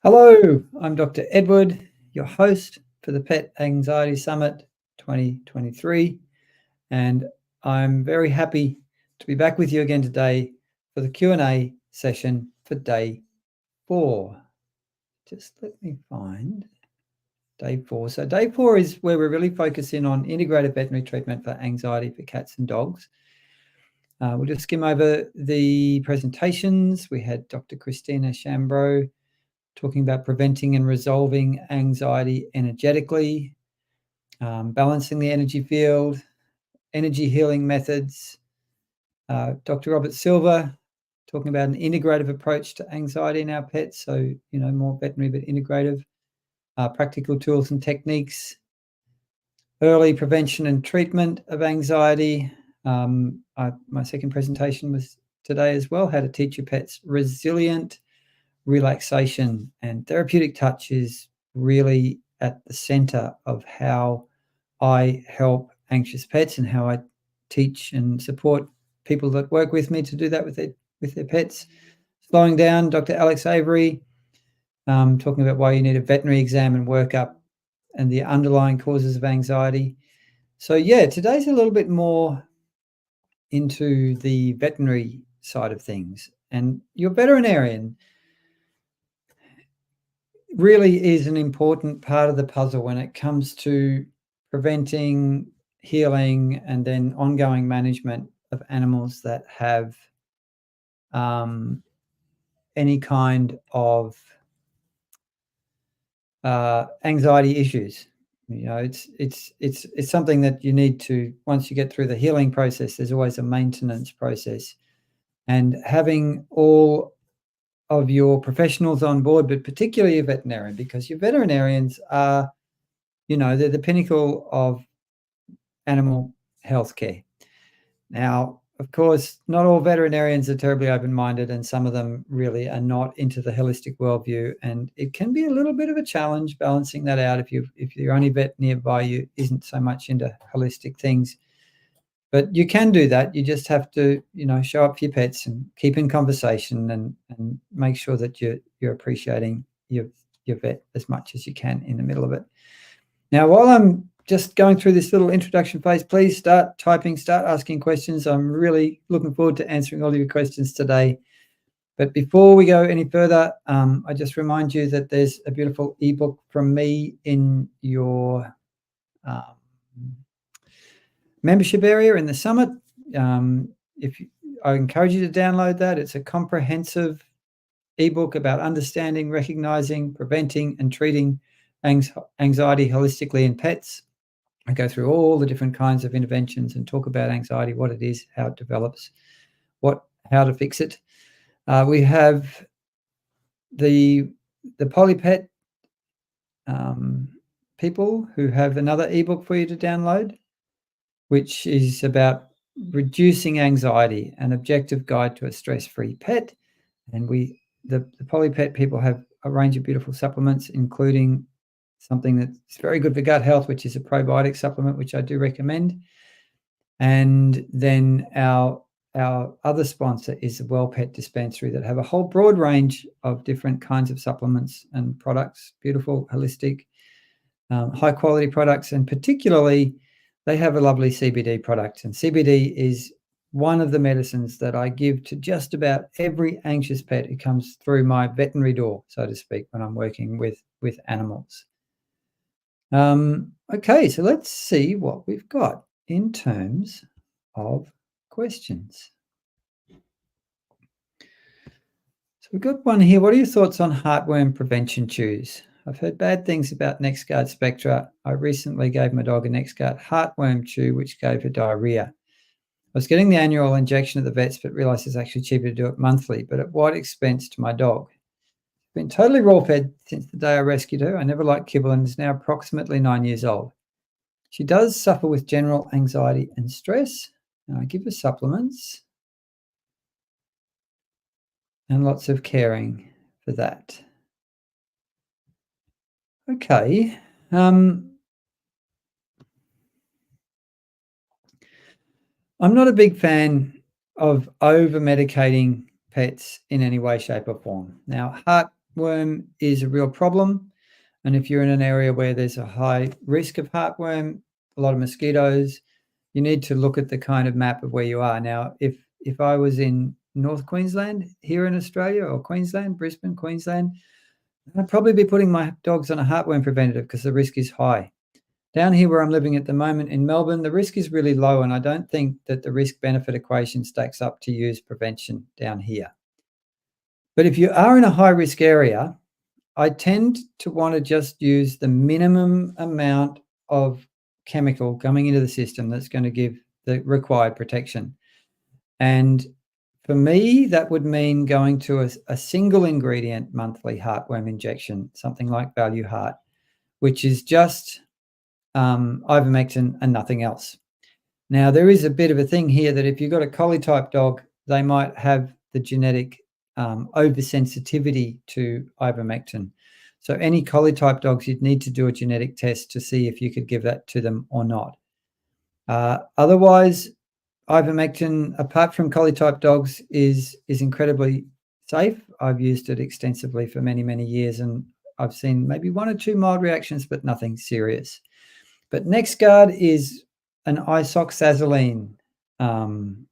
Hello, I'm Dr. Edward, your host for the Pet Anxiety Summit 2023, and I'm very happy to be back with you again today for the Q&A session for day 4. Just let me find day 4. So day 4 is where we're really focusing on integrated veterinary treatment for anxiety for cats and dogs. We'll just skim over the presentations. We had Dr. Christina Shambro talking about preventing and resolving anxiety energetically, balancing the energy field, energy healing methods. Dr. Robert Silver talking about an integrative approach to anxiety in our pets, so more veterinary but integrative, practical tools and techniques, early prevention and treatment of anxiety. My second presentation was today as well, how to teach your pets resilient relaxation, and therapeutic touch is really at the center of how I help anxious pets and how I teach and support people that work with me to do that with their pets. Slowing down, Dr. Alex Avery, talking about why you need a veterinary exam and workup and the underlying causes of anxiety. So yeah, today's a little bit more into the veterinary side of things, and your veterinarian really is an important part of the puzzle when it comes to preventing, healing, and then ongoing management of animals that have any kind of anxiety issues. It's something that you need to, once you get through the healing process, there's always a maintenance process, and having all of your professionals on board, but particularly your veterinarian, because your veterinarians are, they're the pinnacle of animal healthcare. Now, of course, not all veterinarians are terribly open-minded, and some of them really are not into the holistic worldview, and it can be a little bit of a challenge balancing that out if your only vet nearby you isn't so much into holistic things. But you can do that. You just have to, show up for your pets and keep in conversation and make sure that you're appreciating your vet as much as you can in the middle of it. Now, while I'm just going through this little introduction phase, please start typing, start asking questions. I'm really looking forward to answering all of your questions today. But before we go any further, I just remind you that there's a beautiful ebook from me in your membership area in the summit. I encourage you to download that. It's a comprehensive ebook about understanding, recognizing, preventing, and treating anxiety holistically in pets. I go through all the different kinds of interventions and talk about anxiety, what it is, how it develops, how to fix it. We have the polypet people who have another ebook for you to download, which is about reducing anxiety, an objective guide to a stress-free pet. And the polypet people have a range of beautiful supplements, including something that's very good for gut health, which is a probiotic supplement, which I do recommend. And then our other sponsor is the Well Pet Dispensary, that have a whole broad range of different kinds of supplements and products, beautiful, holistic, high quality products, and particularly they have a lovely CBD product. And CBD is one of the medicines that I give to just about every anxious pet who comes through my veterinary door, so to speak, when I'm working with animals. Okay, so let's see what we've got in terms of questions. So we've got one here. What are your thoughts on heartworm prevention chews? I've heard bad things about NexGard Spectra. I recently gave my dog a NexGard heartworm chew, which gave her diarrhea. I was getting the annual injection at the vets, but realized it's actually cheaper to do it monthly, but at what expense to my dog? Been totally raw-fed since the day I rescued her. I never liked kibble and is now approximately 9 years old. She does suffer with general anxiety and stress, and I give her supplements and lots of caring for that. Okay. I'm not a big fan of over-medicating pets in any way, shape, or form. Now, heartworm is a real problem. And if you're in an area where there's a high risk of heartworm, a lot of mosquitoes, you need to look at the kind of map of where you are. Now, if I was in North Queensland here in Australia, or Queensland, Brisbane, Queensland, I'd probably be putting my dogs on a heartworm preventative because the risk is high. Down here where I'm living at the moment in Melbourne, the risk is really low, and I don't think that the risk-benefit equation stacks up to use prevention down here. But if you are in a high-risk area, I tend to want to just use the minimum amount of chemical coming into the system that's going to give the required protection. And for me, that would mean going to a single ingredient monthly heartworm injection, something like Value Heart, which is just ivermectin and nothing else. Now, there is a bit of a thing here that if you've got a collie type dog, they might have the genetic oversensitivity to ivermectin. So any collie type dogs, you'd need to do a genetic test to see if you could give that to them or not. Otherwise, ivermectin, apart from collie type dogs, is incredibly safe. I've used it extensively for many, many years, and I've seen maybe 1 or 2 mild reactions, but nothing serious. But NexGard is an isoxazoline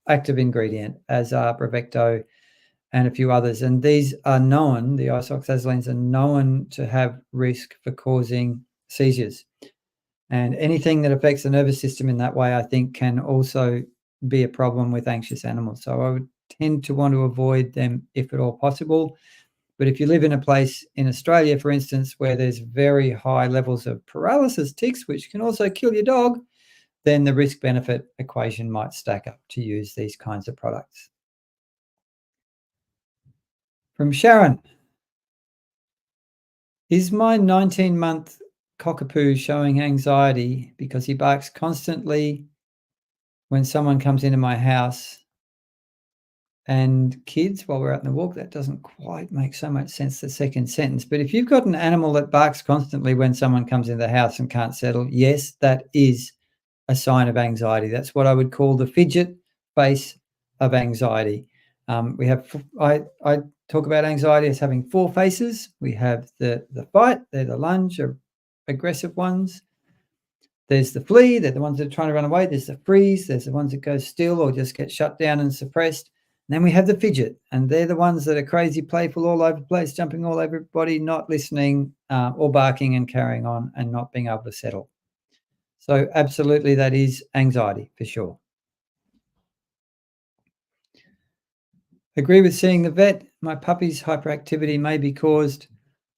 active ingredient, as are Bravecto and a few others. And these are known, the isoxazolines are known to have risk for causing seizures. And anything that affects the nervous system in that way, I think, can also be a problem with anxious animals. So I would tend to want to avoid them if at all possible. But if you live in a place in Australia, for instance, where there's very high levels of paralysis ticks, which can also kill your dog, then the risk-benefit equation might stack up to use these kinds of products. From Sharon, is my 19-month cockapoo showing anxiety because he barks constantly when someone comes into my house and kids while we're out on the walk? That doesn't quite make so much sense, the second sentence. But if you've got an animal that barks constantly when someone comes into the house and can't settle, yes, that is a sign of anxiety. That's what I would call the fidget face of anxiety. I talk about anxiety as having 4 faces. We have the fight, they're the lunge, or aggressive ones. There's the flee, they're the ones that are trying to run away. There's the freeze, there's the ones that go still or just get shut down and suppressed. And then we have the fidget, and they're the ones that are crazy, playful, all over the place, jumping all over everybody, not listening, or barking and carrying on and not being able to settle. So absolutely, that is anxiety for sure. Agree with seeing the vet. My puppy's hyperactivity may be caused,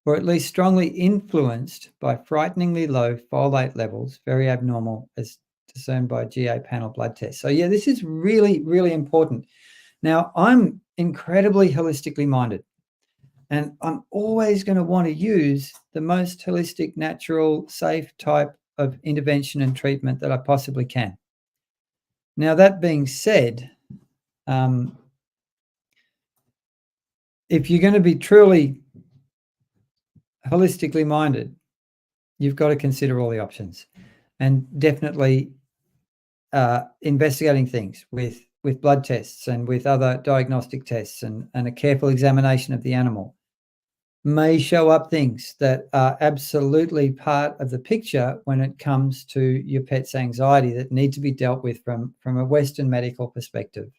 or at least strongly influenced, by frighteningly low folate levels, very abnormal as discerned by GA panel blood tests. So yeah, this is really, really important. Now, I'm incredibly holistically minded, and I'm always going to want to use the most holistic, natural, safe type of intervention and treatment that I possibly can. Now, that being said, if you're going to be truly holistically minded, you've got to consider all the options, and definitely investigating things with blood tests and with other diagnostic tests and a careful examination of the animal may show up things that are absolutely part of the picture when it comes to your pet's anxiety that need to be dealt with from a Western medical perspective.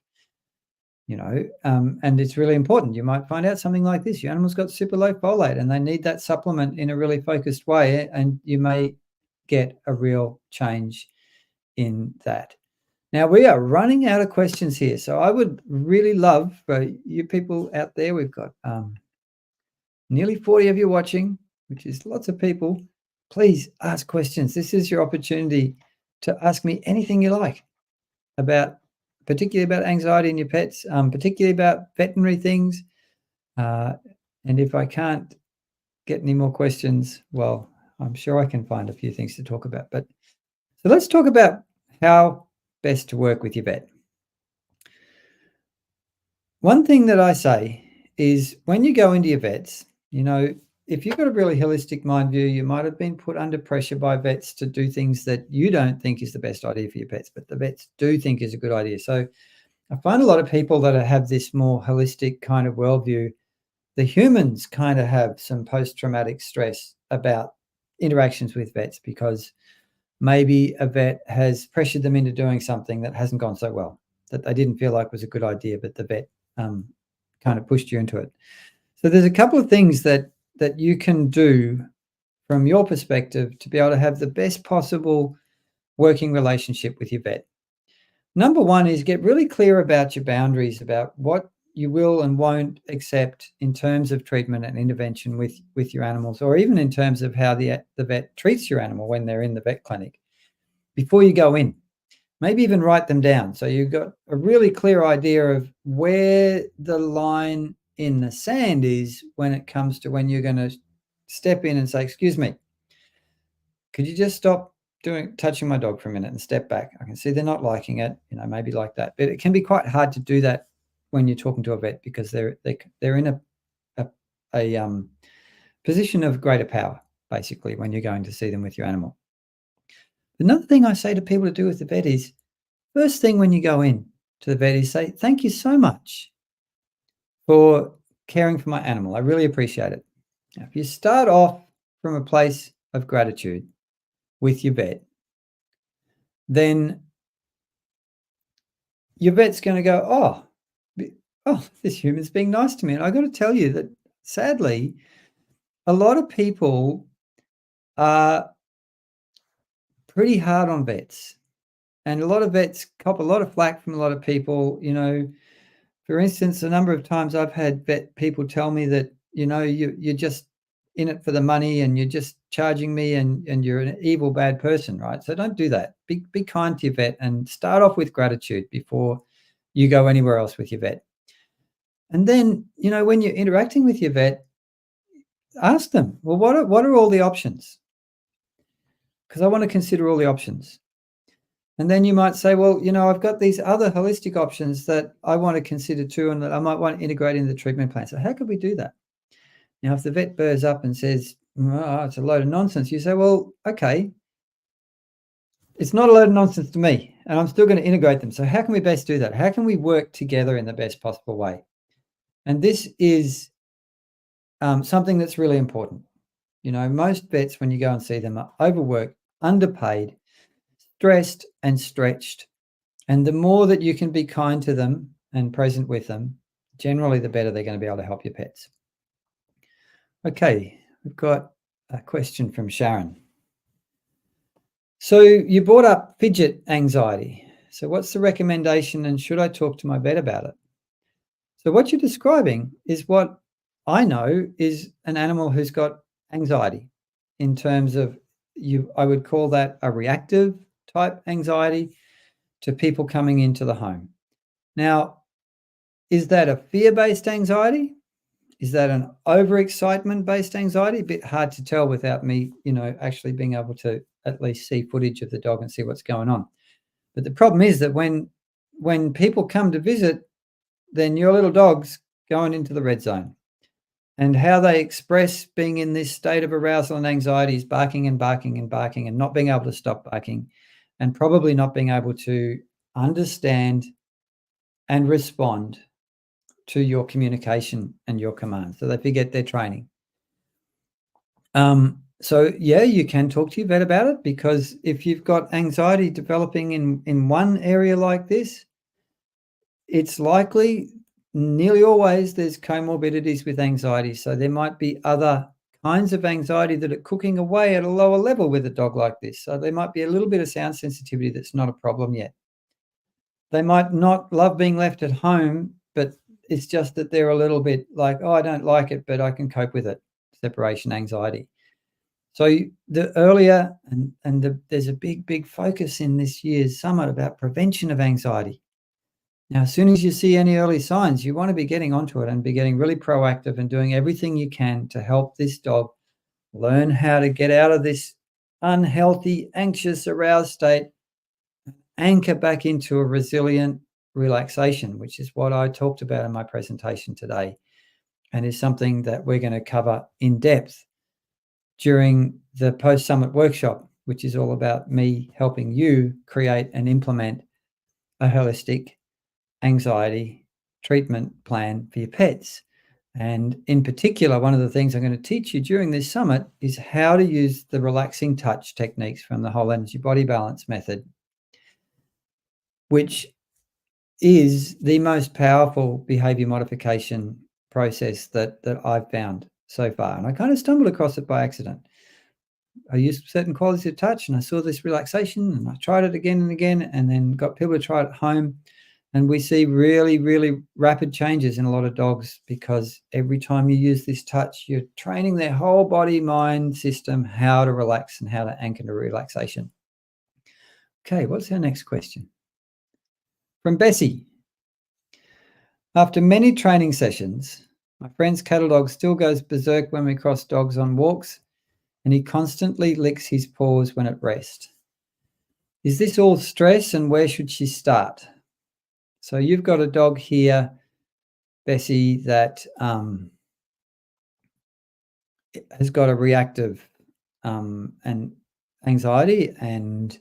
And it's really important. You might find out something like this. Your animal's got super low folate and they need that supplement in a really focused way, and you may get a real change in that. Now, we are running out of questions here, so I would really love for you people out there, we've got nearly 40 of you watching, which is lots of people. Please ask questions. This is your opportunity to ask me anything you like particularly about anxiety in your pets, particularly about veterinary things. And if I can't get any more questions, well, I'm sure I can find a few things to talk about. So let's talk about how best to work with your vet. One thing that I say is when you go into your vets, if you've got a really holistic mind view, you might have been put under pressure by vets to do things that you don't think is the best idea for your pets, but the vets do think is a good idea. So I find a lot of people that have this more holistic kind of worldview the humans kind of have some post-traumatic stress about interactions with vets because maybe a vet has pressured them into doing something that hasn't gone so well, that they didn't feel like was a good idea, but the vet kind of pushed you into it. So there's a couple of things that you can do from your perspective to be able to have the best possible working relationship with your vet. Number one is get really clear about your boundaries, about what you will and won't accept in terms of treatment and intervention with your animals, or even in terms of how the vet treats your animal when they're in the vet clinic before you go in. Maybe even write them down so you've got a really clear idea of where the line in the sand is when it comes to when you're going to step in and say, excuse me, could you just stop touching my dog for a minute and step back? I can see they're not liking it, maybe like that. But it can be quite hard to do that when you're talking to a vet because they're in a position of greater power, basically, when you're going to see them with your animal. Another thing I say to people to do with the vet is, first thing when you go in to the vet is say, thank you so much for caring for my animal. I really appreciate it. Now, if you start off from a place of gratitude with your vet, then your vet's going to go, this human's being nice to me. And I've got to tell you that, sadly, a lot of people are pretty hard on vets. And a lot of vets cop a lot of flack from a lot of people. For instance, a number of times I've had vet people tell me that, you're just in it for the money and you're just charging me and you're an evil, bad person, right? So don't do that. Be kind to your vet and start off with gratitude before you go anywhere else with your vet. And then, when you're interacting with your vet, ask them, well, what are all the options? Because I want to consider all the options. And then you might say, well, I've got these other holistic options that I want to consider too, and that I might want to integrate into the treatment plan. So how could we do that? Now, if the vet burrs up and says, it's a load of nonsense, you say, well, okay, it's not a load of nonsense to me, and I'm still going to integrate them. So how can we best do that? How can we work together in the best possible way? And this is something that's really important. Most vets, when you go and see them, are overworked, underpaid, stressed and stretched. And the more that you can be kind to them and present with them, generally the better they're going to be able to help your pets. Okay, we've got a question from Sharon. So you brought up fidget anxiety. So what's the recommendation, and should I talk to my vet about it? So what you're describing is what I know is an animal who's got anxiety in terms of I would call that a reactive type anxiety to people coming into the home. Now, is that a fear-based anxiety? Is that an overexcitement-based anxiety? A bit hard to tell without me, actually being able to at least see footage of the dog and see what's going on. But the problem is that when people come to visit, then your little dog's going into the red zone. And how they express being in this state of arousal and anxiety is barking and barking and barking and not being able to stop barking, and probably not being able to understand and respond to your communication and your commands. So they forget their training. So yeah, you can talk to your vet about it, because if you've got anxiety developing in one area like this, it's likely, nearly always, there's comorbidities with anxiety. So there might be other kinds of anxiety that are cooking away at a lower level with a dog like this. So there might be a little bit of sound sensitivity that's not a problem yet. They might not love being left at home, but it's just that they're a little bit like, I don't like it, but I can cope with it. Separation anxiety. So the earlier, there's a big focus in this year's summit about prevention of anxiety. Now, as soon as you see any early signs, you want to be getting onto it and be getting really proactive and doing everything you can to help this dog learn how to get out of this unhealthy, anxious, aroused state, anchor back into a resilient relaxation, which is what I talked about in my presentation today, and is something that we're going to cover in depth during the post-summit workshop, which is all about me helping you create and implement a holistic anxiety treatment plan for your pets. And in particular, one of the things I'm going to teach you during this summit is how to use the relaxing touch techniques from the whole energy body balance method, which is the most powerful behavior modification process that I've found so far. And I kind of stumbled across it by accident. I used certain qualities of touch and I saw this relaxation and I tried it again and again, and then got people to try it at home. And we see really, really rapid changes in a lot of dogs, because every time you use this touch, you're training their whole body, mind system how to relax and how to anchor to relaxation. Okay, what's our next question? From Bessie. After many training sessions, my friend's cattle dog still goes berserk when we cross dogs on walks, and he constantly licks his paws when at rest. Is this all stress, and where should she start? So you've got a dog here, Bessie, that has got a reactive and anxiety, and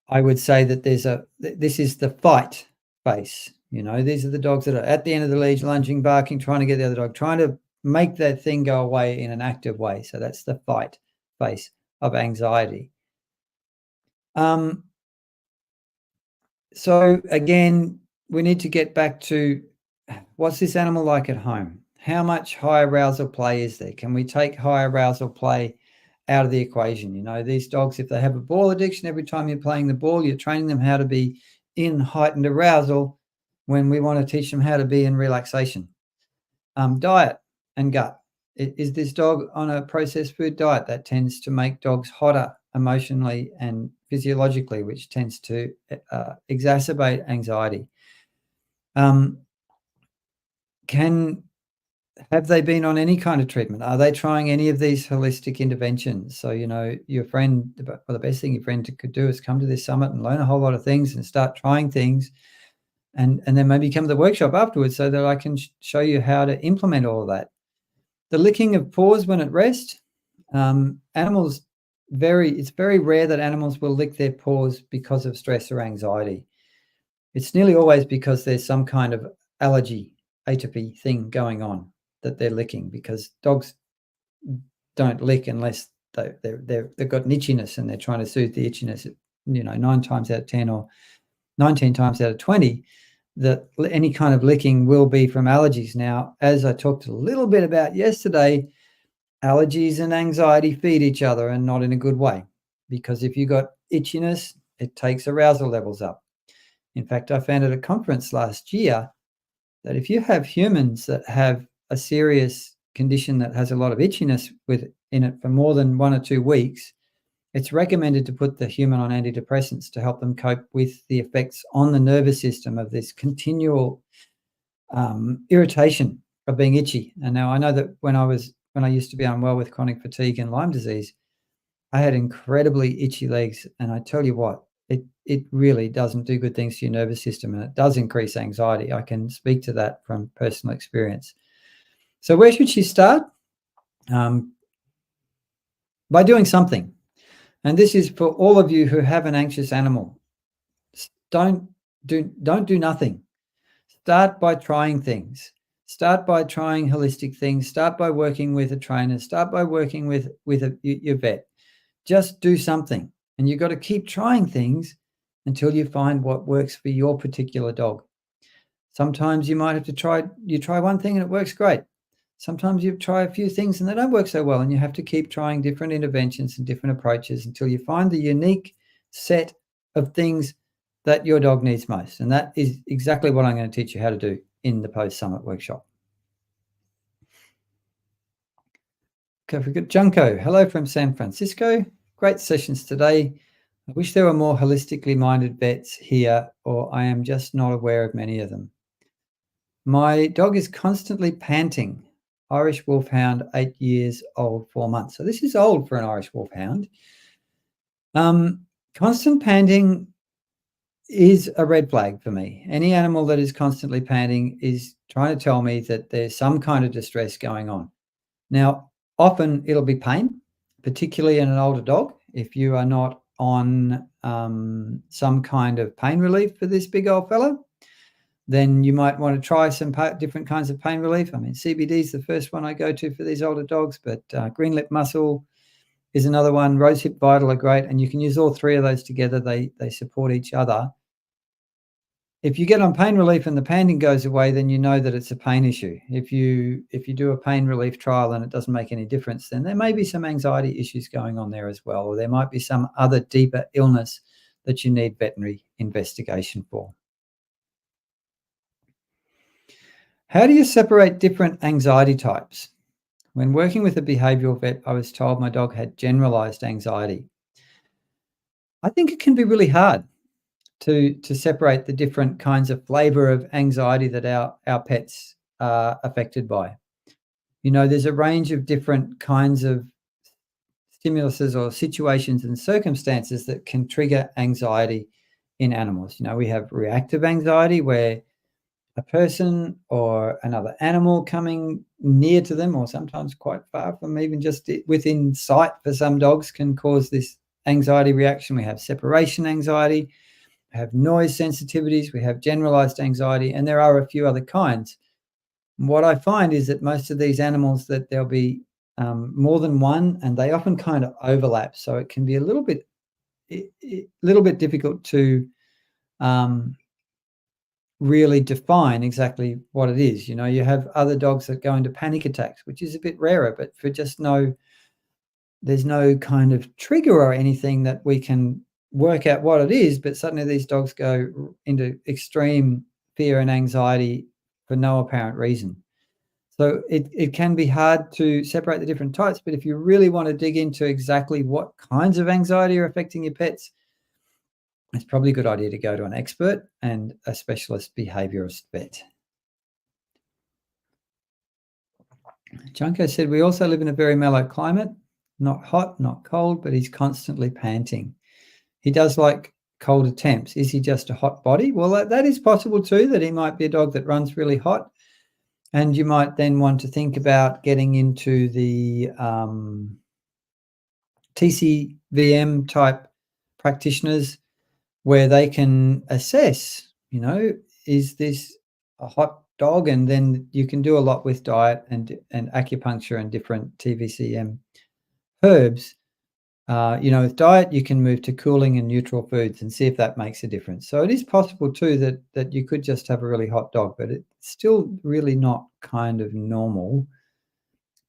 I would say that this is the fight face. These are the dogs that are at the end of the leash, lunging, barking, trying to get the other dog, trying to make that thing go away in an active way. So that's the fight face of anxiety. So again, we need to get back to, what's this animal like at home? How much high arousal play is there? Can we take high arousal play out of the equation? These dogs, if they have a ball addiction, every time you're playing the ball, you're training them how to be in heightened arousal when we want to teach them how to be in relaxation. Diet and gut. Is this dog on a processed food diet? That tends to make dogs hotter emotionally and physiologically, which tends to exacerbate anxiety. Have they been on any kind of treatment? Are they trying any of these holistic interventions? So, your friend, well, the best thing your friend could do is come to this summit and learn a whole lot of things and start trying things, and then maybe come to the workshop afterwards so that I can show you how to implement all of that. The licking of paws when at rest. Animals, it's very rare that animals will lick their paws because of stress or anxiety. It's nearly always because there's some kind of allergy, atopy thing going on that they're licking, because dogs don't lick unless they've got an itchiness and they're trying to soothe the itchiness. 9 times out of 10 or 19 times out of 20, that any kind of licking will be from allergies. Now, as I talked a little bit about yesterday, allergies and anxiety feed each other, and not in a good way, because if you got itchiness, it takes arousal levels up. In fact, I found at a conference last year that if you have humans that have a serious condition that has a lot of itchiness in it for more than 1 or 2 weeks, it's recommended to put the human on antidepressants to help them cope with the effects on the nervous system of this continual irritation of being itchy. And now I know that when I used to be unwell with chronic fatigue and Lyme disease, I had incredibly itchy legs. And I tell you what, it really doesn't do good things to your nervous system, and it does increase anxiety. I can speak to that from personal experience. So where should she start? By doing something. And this is for all of you who have an anxious animal. Don't do nothing. Start by trying things. Start by trying holistic things. Start by working with a trainer. Start by working with your vet. Just do something. And you've got to keep trying things until you find what works for your particular dog. Sometimes you might have to try one thing and it works great. Sometimes you try a few things and they don't work so well, and you have to keep trying different interventions and different approaches until you find the unique set of things that your dog needs most. And that is exactly what I'm going to teach you how to do in the post-summit workshop. Okay, we've got Junko. Hello from San Francisco. Great sessions today. I wish there were more holistically minded vets here, or I am just not aware of many of them. My dog is constantly panting. Irish Wolfhound, 8 years old, 4 months. So this is old for an Irish Wolfhound. Constant panting is a red flag for me. Any animal that is constantly panting is trying to tell me that there's some kind of distress going on. Now, often it'll be pain, particularly in an older dog. If you are not on some kind of pain relief for this big old fella, then you might want to try some different kinds of pain relief. I mean, CBD is the first one I go to for these older dogs, but green lip mussel is another one. Rosehip Vital are great, and you can use all three of those together. They support each other. If you get on pain relief and the panting goes away, then you know that it's a pain issue. If you do a pain relief trial and it doesn't make any difference, then there may be some anxiety issues going on there as well, or there might be some other deeper illness that you need veterinary investigation for. How do you separate different anxiety types? When working with a behavioural vet, I was told my dog had generalised anxiety. I think it can be really hard to separate the different kinds of flavour of anxiety that our pets are affected by. You know, there's a range of different kinds of stimuluses or situations and circumstances that can trigger anxiety in animals. You know, we have reactive anxiety, where a person or another animal coming near to them, or sometimes quite far from even just within sight for some dogs, can cause this anxiety reaction. We have separation anxiety, we have noise sensitivities, we have generalized anxiety, and there are a few other kinds. What I find is that most of these animals, that there'll be more than one, and they often kind of overlap. So it can be a little bit difficult to really define exactly what it is. You know, you have other dogs that go into panic attacks, which is a bit rarer, but there's no kind of trigger or anything that we can work out what it is, but suddenly these dogs go into extreme fear and anxiety for no apparent reason. So it can be hard to separate the different types, but if you really want to dig into exactly what kinds of anxiety are affecting your pets, it's probably a good idea to go to an expert and a specialist behaviourist vet. Junko said, we also live in a very mellow climate, not hot, not cold, but he's constantly panting. He does like colder temps. Is he just a hot body? Well, that is possible too, that he might be a dog that runs really hot. And you might then want to think about getting into the TCVM type practitioners, where they can assess, you know, is this a hot dog? And then you can do a lot with diet and acupuncture and different TVCM herbs. You know, with diet, you can move to cooling and neutral foods and see if that makes a difference. So it is possible too that you could just have a really hot dog, but it's still really not kind of normal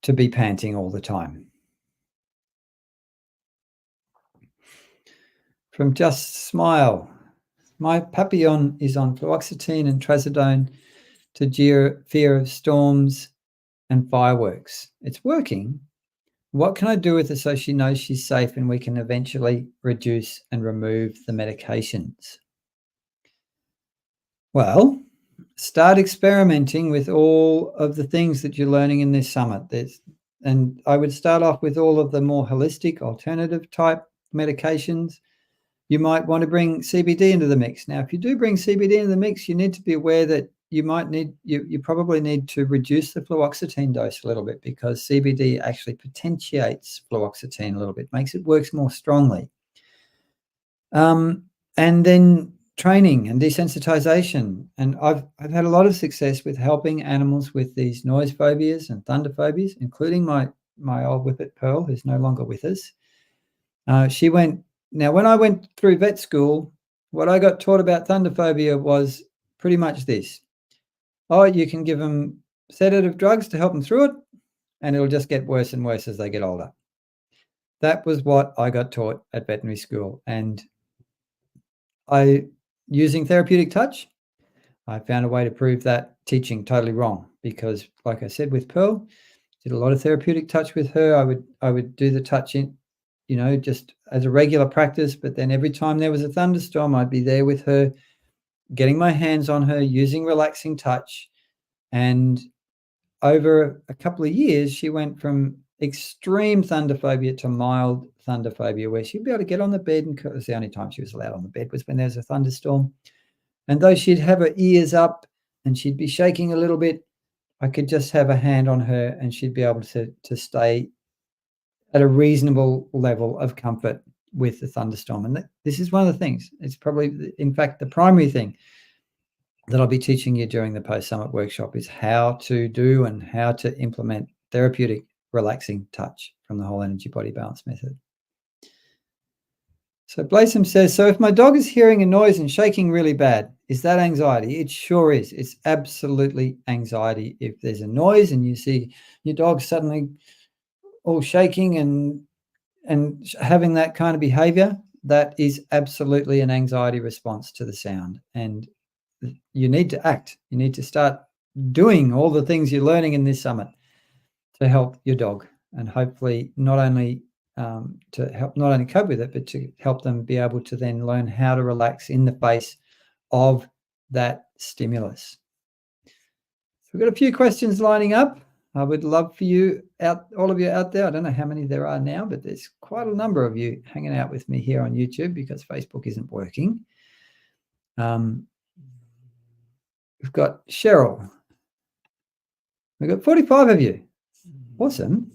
to be panting all the time. From Just Smile, my Papillon is on fluoxetine and trazodone to fear of storms and fireworks. It's working. What can I do with her so she knows she's safe and we can eventually reduce and remove the medications? Well, start experimenting with all of the things that you're learning in this summit. And I would start off with all of the more holistic, alternative type medications. You might want to bring CBD into the mix. Now, if you do bring CBD into the mix, you need to be aware that you probably need to reduce the fluoxetine dose a little bit, because CBD actually potentiates fluoxetine a little bit, works more strongly. And then training and desensitization. And I've had a lot of success with helping animals with these noise phobias and thunder phobias, including my old whippet Pearl, who's no longer with us. Now, when I went through vet school, what I got taught about thunder phobia was pretty much this. Oh, you can give them sedative drugs to help them through it, and it'll just get worse and worse as they get older. That was what I got taught at veterinary school. And using therapeutic touch, I found a way to prove that teaching totally wrong, because, like I said, with Pearl, did a lot of therapeutic touch with her. I would do the touching, you know, just as a regular practice, but then every time there was a thunderstorm, I'd be there with her, getting my hands on her, using relaxing touch. And over a couple of years, she went from extreme thunder phobia to mild thunder phobia, where she'd be able to get on the bed, and it was the only time she was allowed on the bed was when there was a thunderstorm. And though she'd have her ears up and she'd be shaking a little bit, I could just have a hand on her and she'd be able to stay at a reasonable level of comfort with the thunderstorm. And this is one of the things. It's probably, in fact, the primary thing that I'll be teaching you during the post-summit workshop is how to do and how to implement therapeutic relaxing touch from the whole energy body balance method. So Blasem says, so if my dog is hearing a noise and shaking really bad, is that anxiety? It sure is. It's absolutely anxiety. If there's a noise and you see your dog suddenly all shaking and having that kind of behavior, that is absolutely an anxiety response to the sound. And you need to act. You need to start doing all the things you're learning in this summit to help your dog, and hopefully not only to help not only cope with it, but to help them be able to then learn how to relax in the face of that stimulus. So we've got a few questions lining up. I would love for you all of you out there. I don't know how many there are now, but there's quite a number of you hanging out with me here on YouTube because Facebook isn't working. We've got Cheryl. We've got 45 of you. Awesome.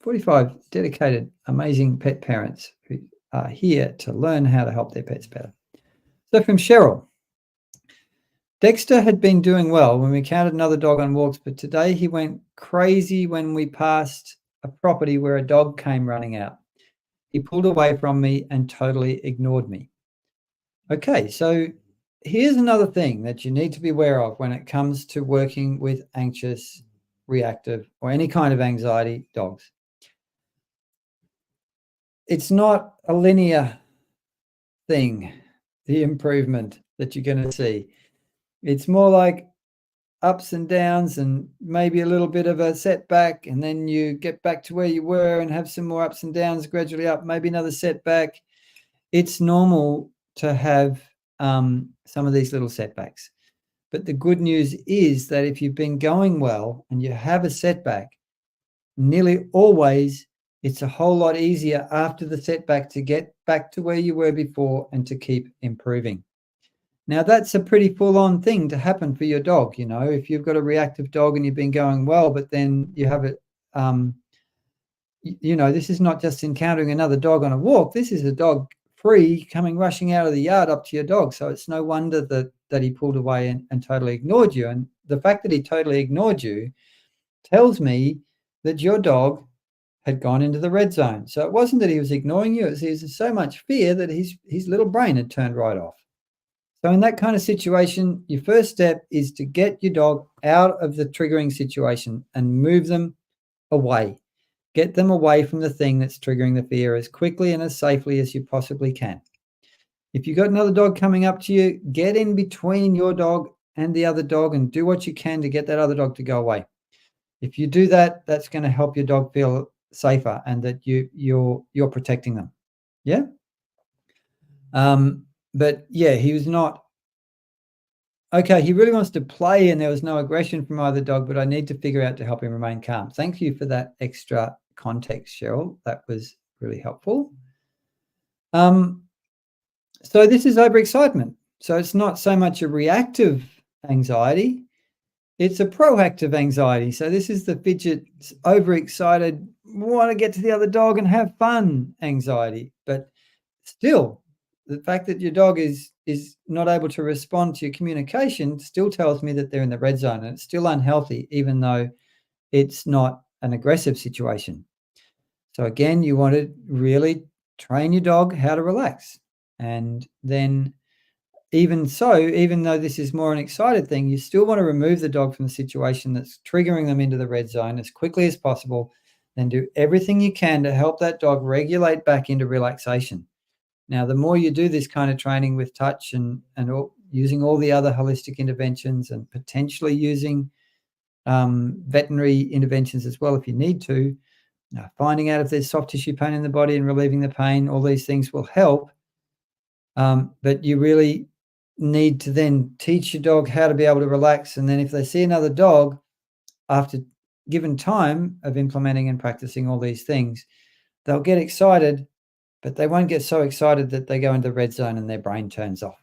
45 dedicated, amazing pet parents who are here to learn how to help their pets better. So from Cheryl, Dexter had been doing well when we counted another dog on walks, but today he went crazy when we passed a property where a dog came running out. He pulled away from me and totally ignored me. Okay, so here's another thing that you need to be aware of when it comes to working with anxious, reactive, or any kind of anxiety dogs. It's not a linear thing, the improvement that you're going to see. It's more like ups and downs and maybe a little bit of a setback, and then you get back to where you were and have some more ups and downs, gradually up, maybe another setback. It's normal to have some of these little setbacks. But the good news is that if you've been going well and you have a setback, nearly always it's a whole lot easier after the setback to get back to where you were before and to keep improving. Now, that's a pretty full-on thing to happen for your dog. You know, if you've got a reactive dog and you've been going well, but then you have it, this is not just encountering another dog on a walk. This is a dog free coming rushing out of the yard up to your dog. So it's no wonder that he pulled away and totally ignored you. And the fact that he totally ignored you tells me that your dog had gone into the red zone. So it wasn't that he was ignoring you. He was so much fear that his little brain had turned right off. So in that kind of situation, your first step is to get your dog out of the triggering situation and move them away. Get them away from the thing that's triggering the fear as quickly and as safely as you possibly can. If you've got another dog coming up to you, get in between your dog and the other dog and do what you can to get that other dog to go away. If you do that, that's going to help your dog feel safer and that you're protecting them. Yeah. But yeah, he was not okay. He really wants to play, and there was no aggression from either dog. But I need to figure out to help him remain calm. Thank you for that extra context, Cheryl. That was really helpful. So this is overexcitement. So it's not so much a reactive anxiety. It's a proactive anxiety. So this is the fidget, overexcited, want to get to the other dog and have fun anxiety. But still, the fact that your dog is not able to respond to your communication still tells me that they're in the red zone, and it's still unhealthy, even though it's not an aggressive situation. So again, you want to really train your dog how to relax. And then even though this is more an excited thing, you still want to remove the dog from the situation that's triggering them into the red zone as quickly as possible. Then do everything you can to help that dog regulate back into relaxation. Now, the more you do this kind of training with touch and using all the other holistic interventions and potentially using veterinary interventions as well if you need to, finding out if there's soft tissue pain in the body and relieving the pain, all these things will help. But you really need to then teach your dog how to be able to relax. And then if they see another dog after given time of implementing and practicing all these things, they'll get excited, but they won't get so excited that they go into the red zone and their brain turns off.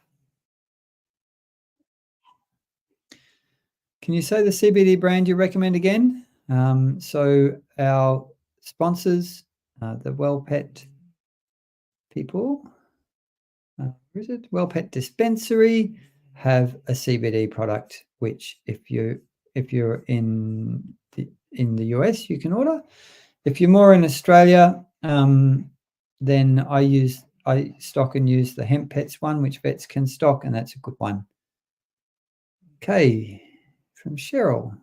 Can you say the CBD brand you recommend again? So our sponsors, the Well Pet people, where is it? Well Pet Dispensary have a CBD product, which if you're in the US, you can order. If you're more in Australia, then I stock and use the Hemp Pets one, which vets can stock, and that's a good one. Okay, from Cheryl.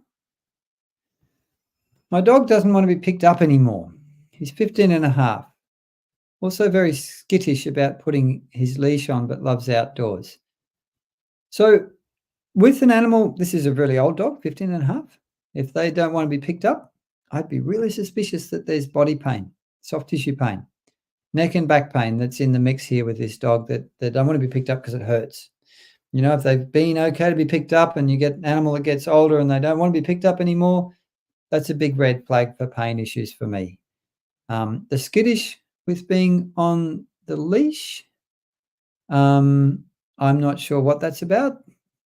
My dog doesn't want to be picked up anymore. He's 15 and a half. Also very skittish about putting his leash on, but loves outdoors. So with an animal, this is a really old dog, 15 and a half. If they don't want to be picked up, I'd be really suspicious that there's body pain, soft tissue pain, neck and back pain that's in the mix here with this dog that they don't want to be picked up because it hurts. You know, if they've been okay to be picked up and you get an animal that gets older and they don't want to be picked up anymore, that's a big red flag for pain issues for me. The skittish with being on the leash, I'm not sure what that's about.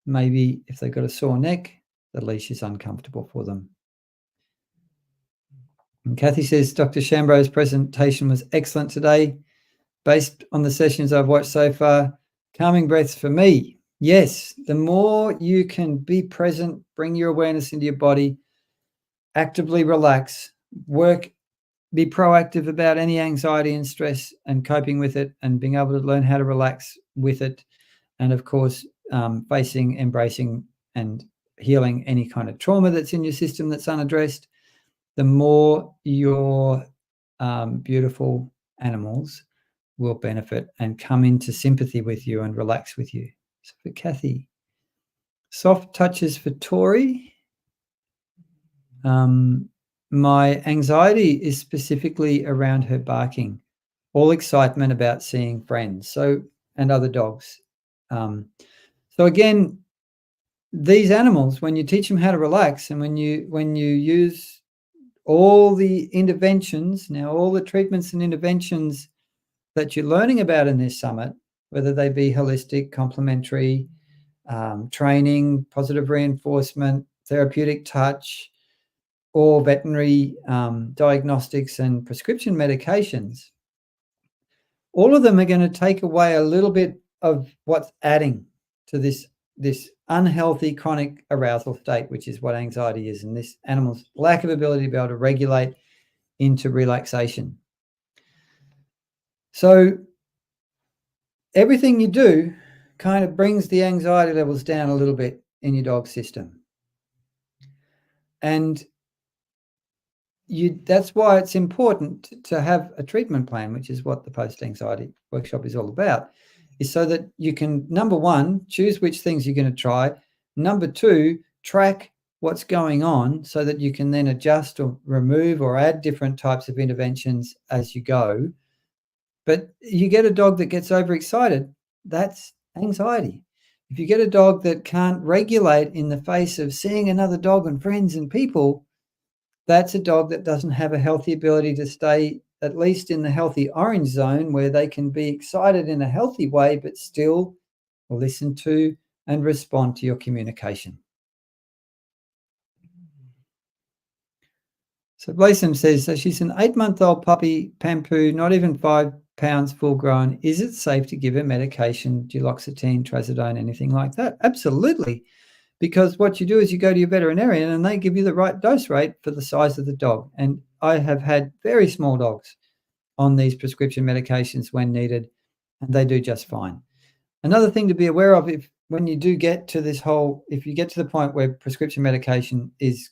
Maybe if they've got a sore neck, the leash is uncomfortable for them. And Kathy says, Dr. Shambro's presentation was excellent today. Based on the sessions I've watched so far, calming breaths for me. Yes, the more you can be present, bring your awareness into your body, actively relax, be proactive about any anxiety and stress and coping with it and being able to learn how to relax with it. And of course, facing, embracing and healing any kind of trauma that's in your system that's unaddressed, the more your beautiful animals will benefit and come into sympathy with you and relax with you. So for Kathy, soft touches for Tori. My anxiety is specifically around her barking, all excitement about seeing friends, and other dogs. So again, these animals, when you teach them how to relax and when you use all the interventions, now all the treatments and interventions that you're learning about in this summit, whether they be holistic, complementary, training, positive reinforcement, therapeutic touch, or veterinary diagnostics and prescription medications, all of them are going to take away a little bit of what's adding to this unhealthy chronic arousal state, which is what anxiety is, and this animal's lack of ability to be able to regulate into relaxation. So everything you do kind of brings the anxiety levels down a little bit in your dog's system. And that's why it's important to have a treatment plan, which is what the post-anxiety workshop is all about, is so that you can, number one, choose which things you're going to try. Number two, track what's going on so that you can then adjust or remove or add different types of interventions as you go. But you get a dog that gets overexcited, that's anxiety. If you get a dog that can't regulate in the face of seeing another dog and friends and people, that's a dog that doesn't have a healthy ability to stay at least in the healthy orange zone where they can be excited in a healthy way, but still listen to and respond to your communication. So Blaysom says, so she's an 8-month-old puppy, Pampu, not even 5 pounds full grown. Is it safe to give her medication, duloxetine, trazodone, anything like that? Absolutely. Because what you do is you go to your veterinarian and they give you the right dose rate for the size of the dog. And I have had very small dogs on these prescription medications when needed, and they do just fine. Another thing to be aware of, when you do get to if you get to the point where prescription medication is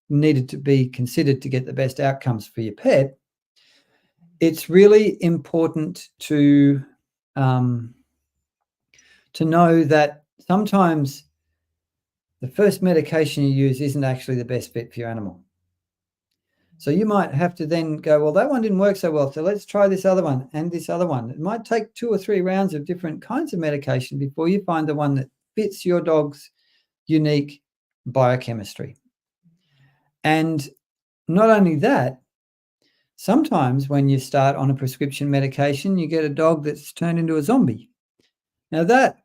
needed to be considered to get the best outcomes for your pet, it's really important to know that sometimes the first medication you use isn't actually the best fit for your animal. So you might have to then go, well, that one didn't work so well, so let's try this other one and this other one. It might take 2 or 3 rounds of different kinds of medication before you find the one that fits your dog's unique biochemistry. And not only that, sometimes when you start on a prescription medication, you get a dog that's turned into a zombie. Now, that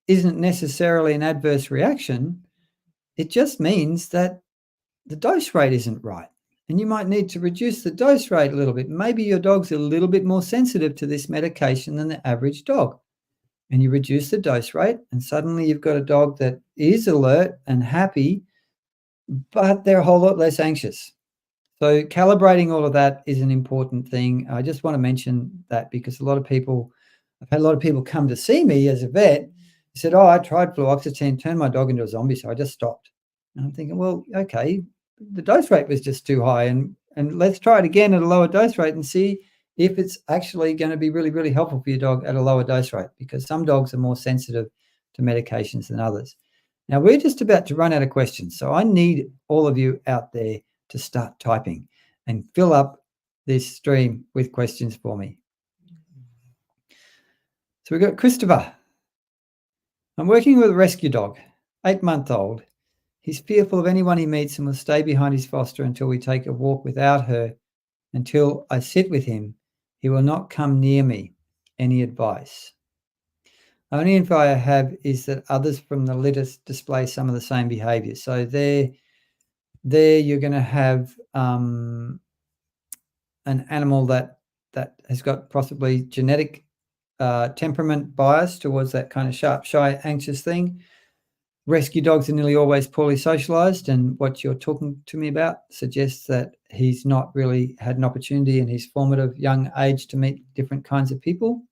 isn't necessarily an adverse reaction. It just means that the dose rate isn't right. And you might need to reduce the dose rate a little bit. Maybe your dog's a little bit more sensitive to this medication than the average dog. and you reduce the dose rate, and suddenly you've got a dog that is alert and happy, but they're a whole lot less anxious. So calibrating all of that is an important thing. I just want to mention that because I've had a lot of people come to see me as a vet who said, "Oh, I tried fluoxetine, turned my dog into a zombie, so I just stopped." And I'm thinking, well, okay, the dose rate was just too high, and let's try it again at a lower dose rate and see if it's actually going to be really, really helpful for your dog at a lower dose rate, because some dogs are more sensitive to medications than others. Now, we're just about to run out of questions, so I need all of you out there to start typing and fill up this stream with questions for me. So we've got Christopher. I'm working with a rescue dog, 8-month-old. He's fearful of anyone he meets and will stay behind his foster until we take a walk without her. Until I sit with him, he will not come near me. Any advice? Only info I have is that others from the litter display some of the same behaviours. So there you're going to have an animal that has got possibly genetic temperament bias towards that kind of sharp, shy, anxious thing. Rescue dogs are nearly always poorly socialized, and what you're talking to me about suggests that he's not really had an opportunity in his formative young age to meet different kinds of people.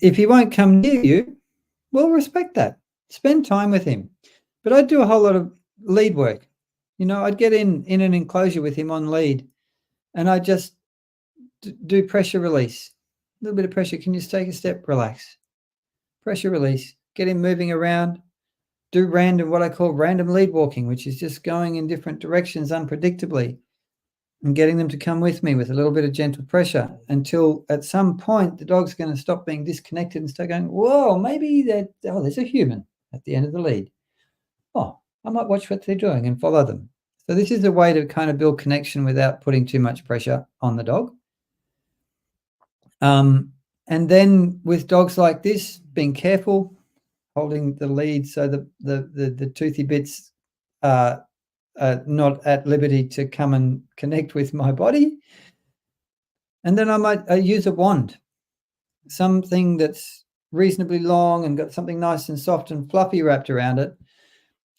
If he won't come near you, well, respect that. Spend time with him. But I'd do a whole lot of lead work. I'd get in an enclosure with him on lead, and I'd just do pressure release. A little bit of pressure. Can you just take a step? Relax. Pressure release. Get him moving around. Do what I call random lead walking, which is just going in different directions unpredictably and getting them to come with me with a little bit of gentle pressure until at some point the dog's going to stop being disconnected and start going, whoa, maybe there's a human at the end of the lead. Oh, I might watch what they're doing and follow them. So this is a way to kind of build connection without putting too much pressure on the dog. And then with dogs like this, being careful, holding the lead so the toothy bits are not at liberty to come and connect with my body. And then I might use a wand, something that's reasonably long and got something nice and soft and fluffy wrapped around it.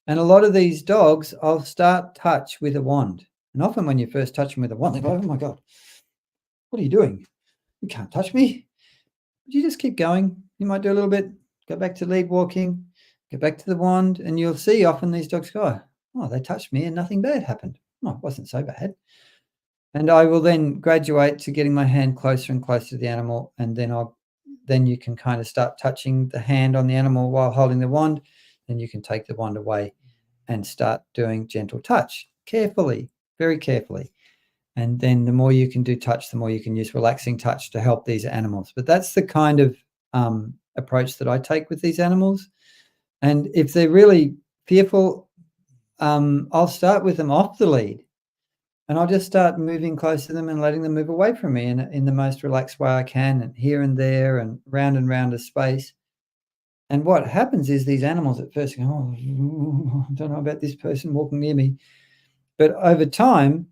And a lot of these dogs, I'll start touch with a wand. And often when you first touch them with a wand, they go, oh my God, what are you doing? You can't touch me. But you just keep going. You might do a little bit, go back to lead walking, get back to the wand, and you'll see often these dogs go, oh, they touched me and nothing bad happened. Oh, it wasn't so bad. And I will then graduate to getting my hand closer and closer to the animal, and then you can kind of start touching the hand on the animal while holding the wand. Then you can take the wand away and start doing gentle touch, carefully, very carefully. And then the more you can do touch, the more you can use relaxing touch to help these animals. But that's the kind of approach that I take with these animals. And if they're really fearful, I'll start with them off the lead, and I'll just start moving close to them and letting them move away from me in the most relaxed way I can, and here and there and round a space. And what happens is these animals at first go, oh, I don't know about this person walking near me. But over time,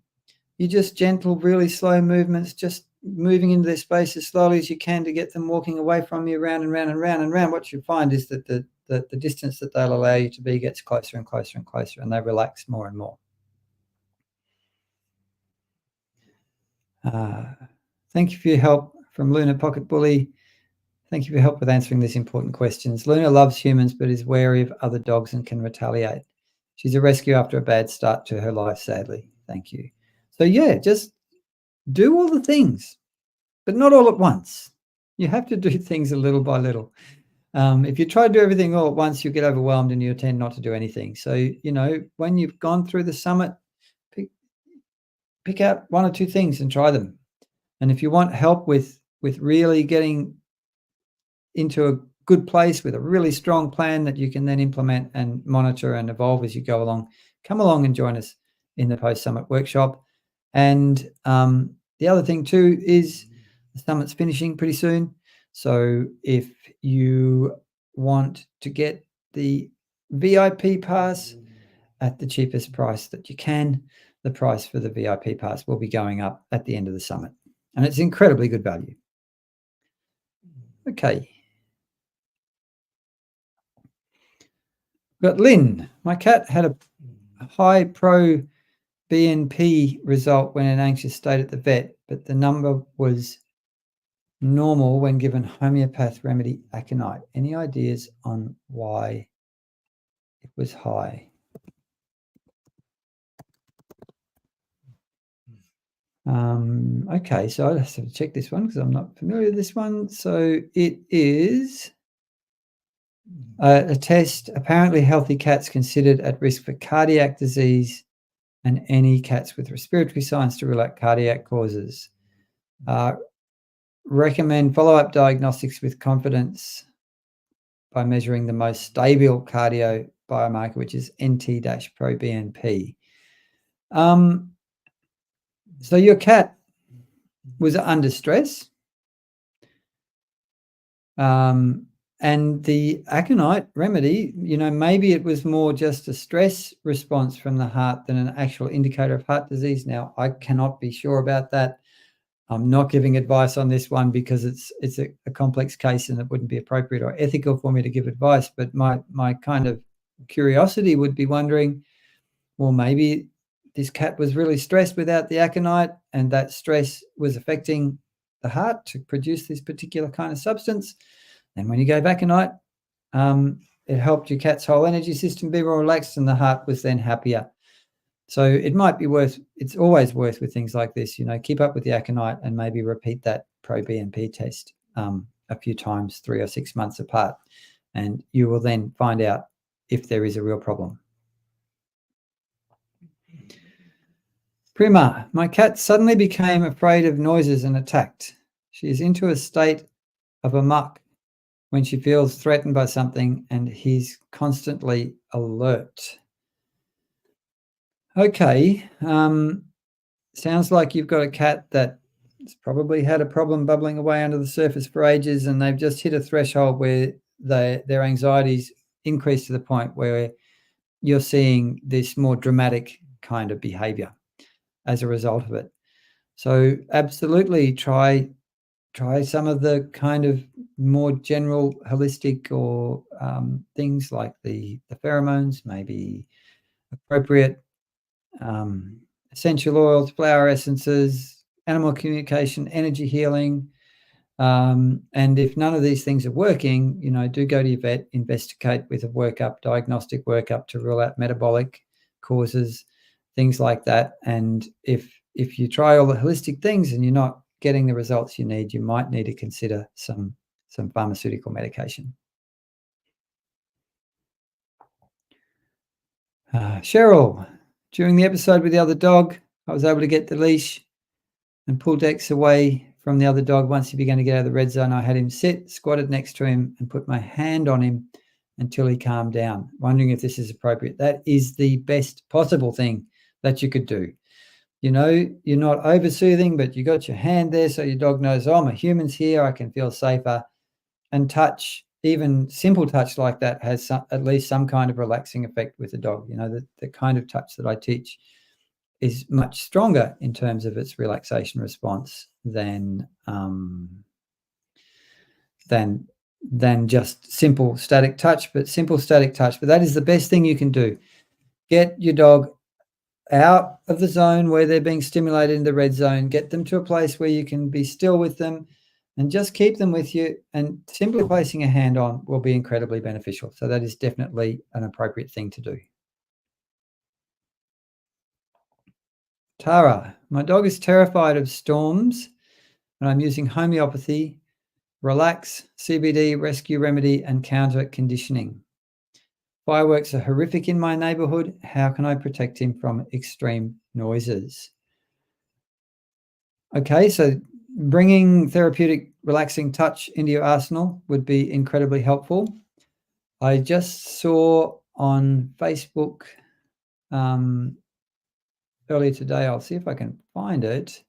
you just gentle, really slow movements, just moving into their space as slowly as you can to get them walking away from you round and round and round and round. What you find is that the distance that they'll allow you to be gets closer and closer and closer, and they relax more and more. Thank you for your help from Luna Pocket Bully. Thank you for your help with answering these important questions. Luna loves humans but is wary of other dogs and can retaliate. She's a rescue after a bad start to her life, sadly. Thank you. So yeah, just do all the things, but not all at once. You have to do things a little by little. If you try to do everything all at once, you get overwhelmed and you tend not to do anything. So, when you've gone through the summit, pick out one or two things and try them. And if you want help with really getting into a good place with a really strong plan that you can then implement and monitor and evolve as you go along, come along and join us in the post-summit workshop. And the other thing too is the summit's finishing pretty soon. So if you want to get the VIP pass at the cheapest price that you can, the price for the VIP pass will be going up at the end of the summit. and it's incredibly good value. Okay. Got Lynn. My cat had a high pro BNP result when in an anxious state at the vet, but the number was normal when given homeopath remedy aconite. Any ideas on why it was high? Okay, so I'll have to check this one because I'm not familiar with this one. So it is a test. Apparently, healthy cats considered at risk for cardiac disease and any cats with respiratory signs to rule out cardiac causes. Recommend follow-up diagnostics with confidence by measuring the most stable cardio biomarker, which is NT-proBNP. So your cat was under stress, and the aconite remedy, maybe it was more just a stress response from the heart than an actual indicator of heart disease. Now, I cannot be sure about that. I'm not giving advice on this one because it's a complex case and it wouldn't be appropriate or ethical for me to give advice. But my kind of curiosity would be wondering, well, maybe this cat was really stressed without the aconite, and that stress was affecting the heart to produce this particular kind of substance. And when you gave aconite, it helped your cat's whole energy system be more relaxed, and the heart was then happier. So it might be it's always worth with things like this, keep up with the aconite and maybe repeat that pro-BNP test a few times, 3 or 6 months apart, and you will then find out if there is a real problem. Prima, my cat suddenly became afraid of noises and attacked. She is into a state of amok when she feels threatened by something, and he's constantly alert. Okay, sounds like you've got a cat that's probably had a problem bubbling away under the surface for ages, and they've just hit a threshold where their anxiety's increased to the point where you're seeing this more dramatic kind of behavior as a result of it. So absolutely try some of the kind of more general holistic or things like the pheromones, maybe appropriate essential oils, flower essences, animal communication, energy healing. And if none of these things are working, do go to your vet, investigate with a diagnostic workup to rule out metabolic causes, things like that. And if you try all the holistic things and you're not getting the results you need, you might need to consider some pharmaceutical medication. Cheryl, during the episode with the other dog, I was able to get the leash and pull Dex away from the other dog. Once he began to get out of the red zone, I had him sit, squatted next to him, and put my hand on him until he calmed down. Wondering if this is appropriate. That is the best possible thing that you could do. You're not over-soothing, but you got your hand there so your dog knows, oh, my human's here, I can feel safer. And touch, even simple touch like that, has at least some kind of relaxing effect with the dog. The kind of touch that I teach is much stronger in terms of its relaxation response than just simple static touch. But that is the best thing you can do. Get your dog out of the zone where they're being stimulated in the red zone, get them to a place where you can be still with them and just keep them with you, and simply placing a hand on will be incredibly beneficial. So that is definitely an appropriate thing to do. Tara, my dog is terrified of storms, and I'm using homeopathy, relax, CBD, rescue remedy, and counter conditioning. Fireworks are horrific in my neighborhood. How can I protect him from extreme noises? Okay, so bringing therapeutic, relaxing touch into your arsenal would be incredibly helpful. I just saw on Facebook earlier today, I'll see if I can find it.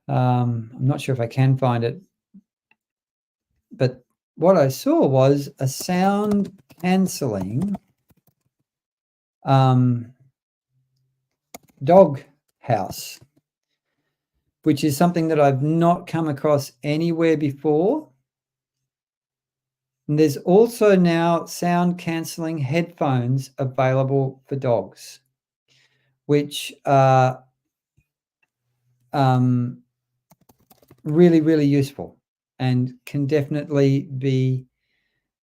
I'm not sure if I can find it, but what I saw was a sound cancelling dog house. which is something that I've not come across anywhere before. And there's also now sound cancelling headphones available for dogs, which are really, really useful and can definitely be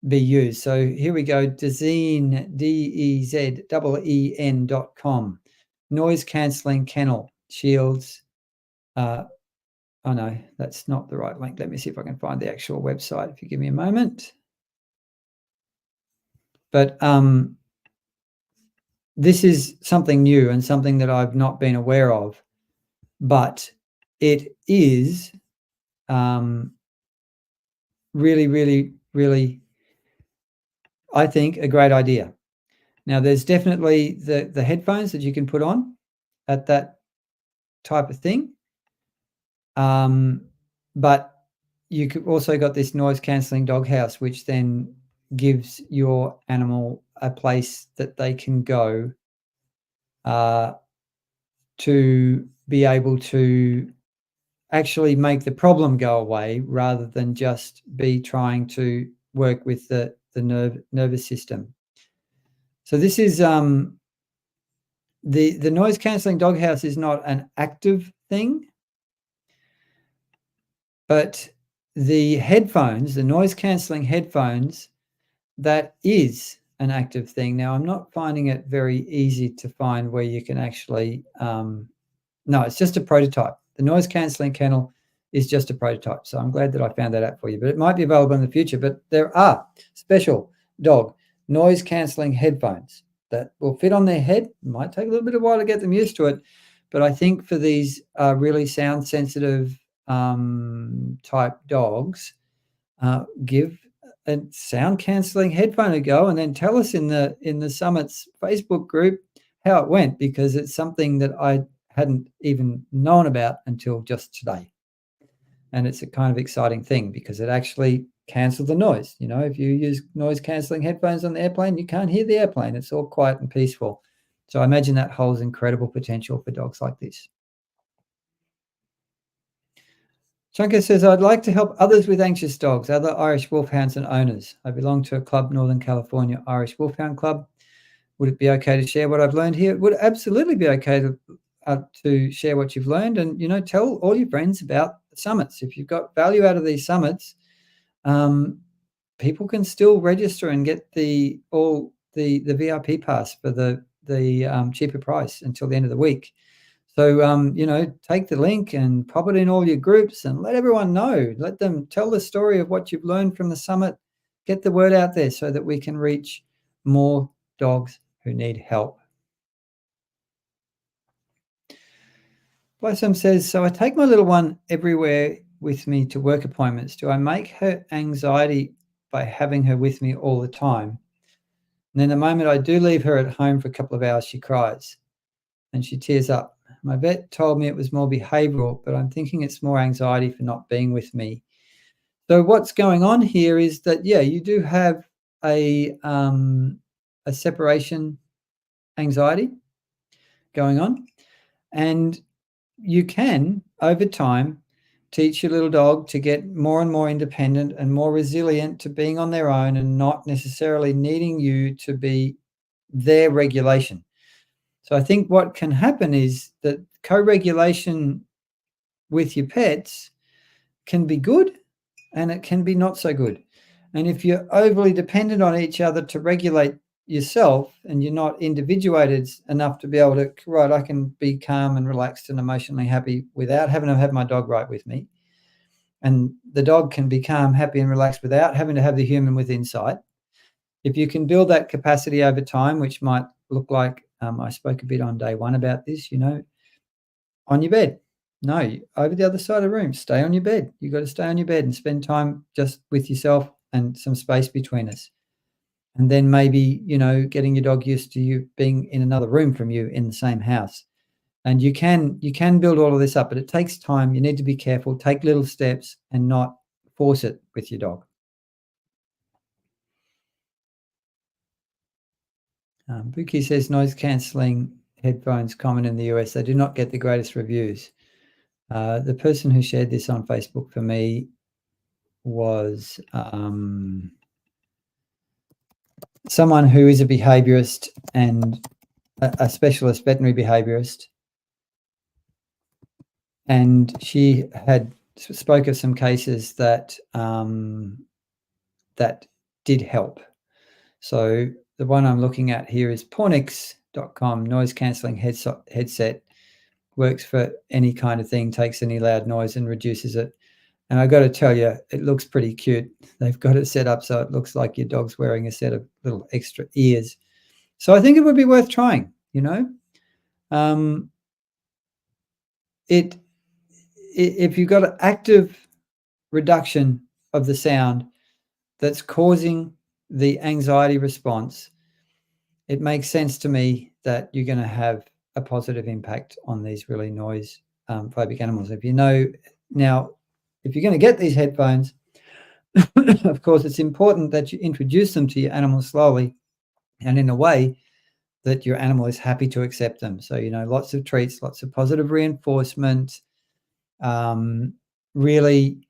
used. So here we go, Dezeen, DEZEEN.com, noise cancelling kennel shields. Oh no, that's not the right link. Let me see if I can find the actual website, if you give me a moment. But this is something new and something that I've not been aware of, but it is really, really, really, I think, a great idea. Now, there's definitely the headphones that you can put on at that type of thing. But you could also got this noise cancelling doghouse, which then gives your animal a place that they can go to be able to actually make the problem go away, rather than just be trying to work with the nervous system. So this is the noise cancelling doghouse is not an active thing, but the headphones, the noise cancelling headphones, that is an active thing. Now, I'm not finding it very easy to find where you can actually no, it's just a prototype. The noise cancelling kennel is just a prototype. So I'm glad that I found that out for you, but it might be available in the future. But there are special dog noise cancelling headphones that will fit on their head. It might take a little bit of a while to get them used to it, but I think for these really sound sensitive type dogs, give a sound cancelling headphone a go, and then tell us in the Summit's Facebook group how it went, because it's something that I hadn't even known about until just today. And it's a kind of exciting thing because it actually cancels the noise. You know, if you use noise cancelling headphones on the airplane, you can't hear the airplane. It's all quiet and peaceful. So I imagine that holds incredible potential for dogs like this. Chunka says, I'd like to help others with anxious dogs, other Irish Wolfhounds and owners. I belong to a club, Northern California Irish Wolfhound Club. Would it be okay to share what I've learned here? It would absolutely be okay to share what you've learned, and, you know, tell all your friends about the summits. If you've got value out of these summits, people can still register and get the VIP pass for the cheaper price until the end of the week. So, you know, take the link and pop it in all your groups and let everyone know. Let them tell the story of what you've learned from the summit. Get the word out there so that we can reach more dogs who need help. Blossom says, so I take my little one everywhere with me to work appointments. Do I make her anxiety by having her with me all the time? And then the moment I do leave her at home for a couple of hours, she cries and she tears up. My vet told me it was more behavioral, but I'm thinking it's more anxiety for not being with me. So what's going on here is that, yeah, you do have a separation anxiety going on, and you can, over time, teach your little dog to get more and more independent and more resilient to being on their own and not necessarily needing you to be their regulation. So I think what can happen is that co-regulation with your pets can be good and it can be not so good. And if you're overly dependent on each other to regulate yourself and you're not individuated enough to be able to, right, I can be calm and relaxed and emotionally happy without having to have my dog right with me. And the dog can be calm, happy and relaxed without having to have the human within sight. If you can build that capacity over time, which might look like, I spoke a bit on day one about this, you know, on your bed. No, over the other side of the room, stay on your bed. You've got to stay on your bed and spend time just with yourself and some space between us. And then maybe, you know, getting your dog used to you being in another room from you in the same house. And you can build all of this up, but it takes time. You need to be careful, take little steps and not force it with your dog. Buki says noise cancelling headphones common in the US. They do not get the greatest reviews. The person who shared this on Facebook for me was someone who is a behaviorist and a specialist veterinary behaviorist. And she had spoke of some cases that that did help. So the one I'm looking at here is Pornix.com, noise cancelling headset. Works for any kind of thing, takes any loud noise and reduces it. And I got to tell you, it looks pretty cute. They've got it set up so it looks like your dog's wearing a set of little extra ears. So I think it would be worth trying, you know. If you've got an active reduction of the sound that's causing the anxiety response, it makes sense to me that you're going to have a positive impact on these really noise phobic animals. If you know now, if you're going to get these headphones, of course, it's important that you introduce them to your animal slowly and in a way that your animal is happy to accept them. So, you know, lots of treats, lots of positive reinforcement, really,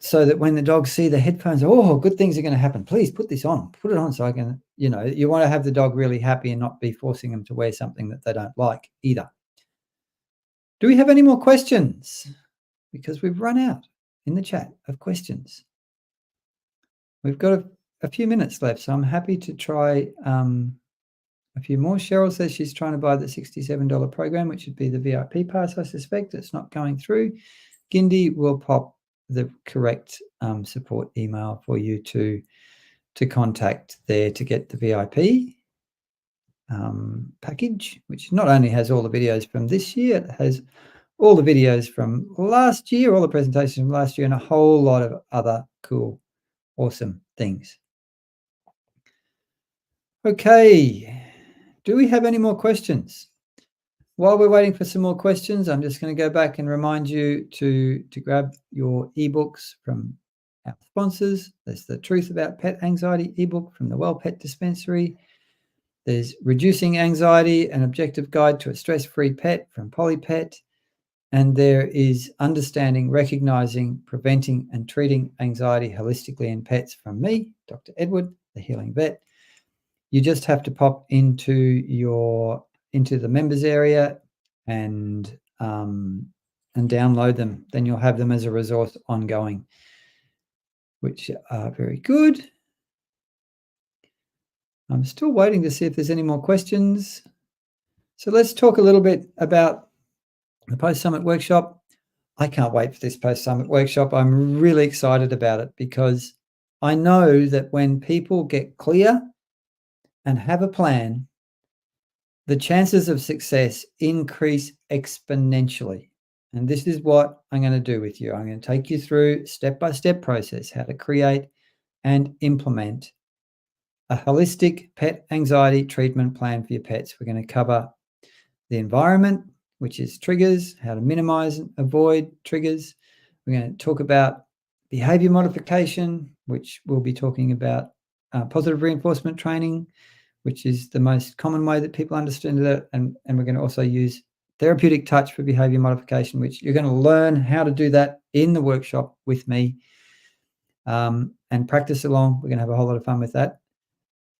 so that when the dogs see the headphones, oh, good things are going to happen. Please put this on, put it on so I can, you know, you want to have the dog really happy and not be forcing them to wear something that they don't like either. Do we have any more questions? Because we've run out in the chat of questions. We've got a few minutes left, so I'm happy to try a few more. Cheryl says she's trying to buy the $67 program, which would be the VIP pass. I suspect it's not going through. Gindi will pop the correct support email for you to contact there to get the VIP package, which not only has all the videos from this year, it has all the videos from last year, all the presentations from last year, and a whole lot of other cool, awesome things. Okay, do we have any more questions? While we're waiting for some more questions, I'm just going to go back and remind you to grab your ebooks from our sponsors. There's the Truth About Pet Anxiety ebook from the Well Pet Dispensary. There's Reducing Anxiety, an Objective Guide to a Stress-Free Pet from PolyPet. And there is Understanding, Recognizing, Preventing and Treating Anxiety Holistically in Pets from me, Dr. Edward, the Healing Vet. You just have to pop into the members area and download them. Then you'll have them as a resource ongoing, which are very good. I'm still waiting to see if there's any more questions. So let's talk a little bit about the post-summit workshop. I can't wait for this post-summit workshop. I'm really excited about it because I know that when people get clear and have a plan, the chances of success increase exponentially. And this is what I'm going to do with you. I'm going to take you through step-by-step process, how to create and implement a holistic pet anxiety treatment plan for your pets. We're going to cover the environment, which is triggers, how to minimize and avoid triggers. We're going to talk about behavior modification, which we'll be talking about positive reinforcement training, which is the most common way that people understand it. And we're going to also use therapeutic touch for behavior modification, which you're going to learn how to do that in the workshop with me and practice along. We're going to have a whole lot of fun with that.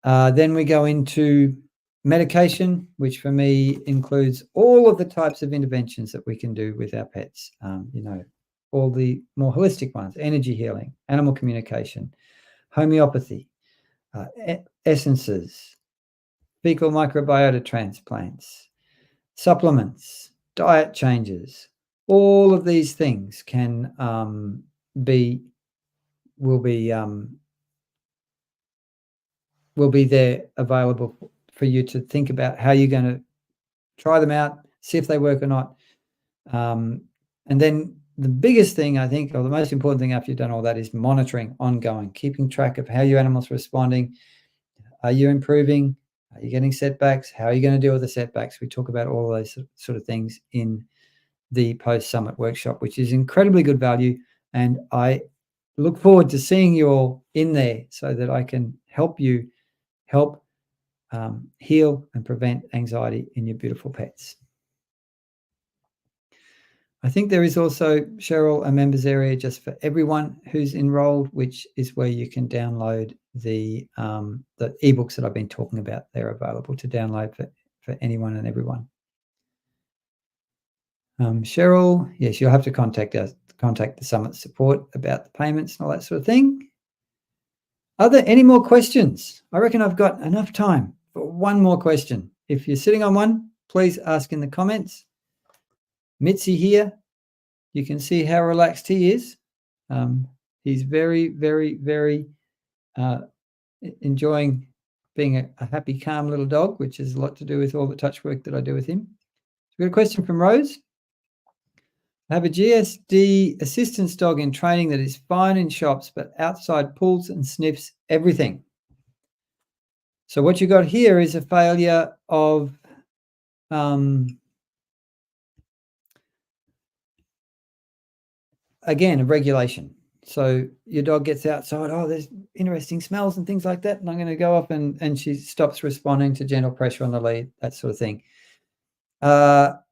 Then we go into medication, which for me includes all of the types of interventions that we can do with our pets. You know, all the more holistic ones, energy healing, animal communication, homeopathy, essences, fecal microbiota transplants, supplements, diet changes. All of these things can will be there available for you to think about how you're going to try them out, see if they work or not. And then the biggest thing, I think, or the most important thing after you've done all that is monitoring ongoing, keeping track of how your animal's responding. Are you improving? Are you getting setbacks? How are you going to deal with the setbacks? We talk about all of those sort of things in the post-summit workshop, which is incredibly good value. And I look forward to seeing you all in there so that I can help you heal and prevent anxiety in your beautiful pets. I think there is also, Cheryl, a members area just for everyone who's enrolled, which is where you can download the ebooks that I've been talking about. They're available to download for anyone and everyone. Cheryl, yes, you'll have to contact the Summit support about the payments and all that sort of thing. Are there any more questions? I reckon I've got enough time for one more question. If you're sitting on one, please ask in the comments. Mitzi here, you can see how relaxed he is. He's very, very, very enjoying being a happy, calm little dog, which has a lot to do with all the touch work that I do with him. We've got a question from Rose. I have a GSD assistance dog in training that is fine in shops, but outside pulls and sniffs everything. So what you got here is a failure of again, of regulation. So your dog gets outside, oh, there's interesting smells and things like that, and I'm going to go up and she stops responding to gentle pressure on the lead, that sort of thing.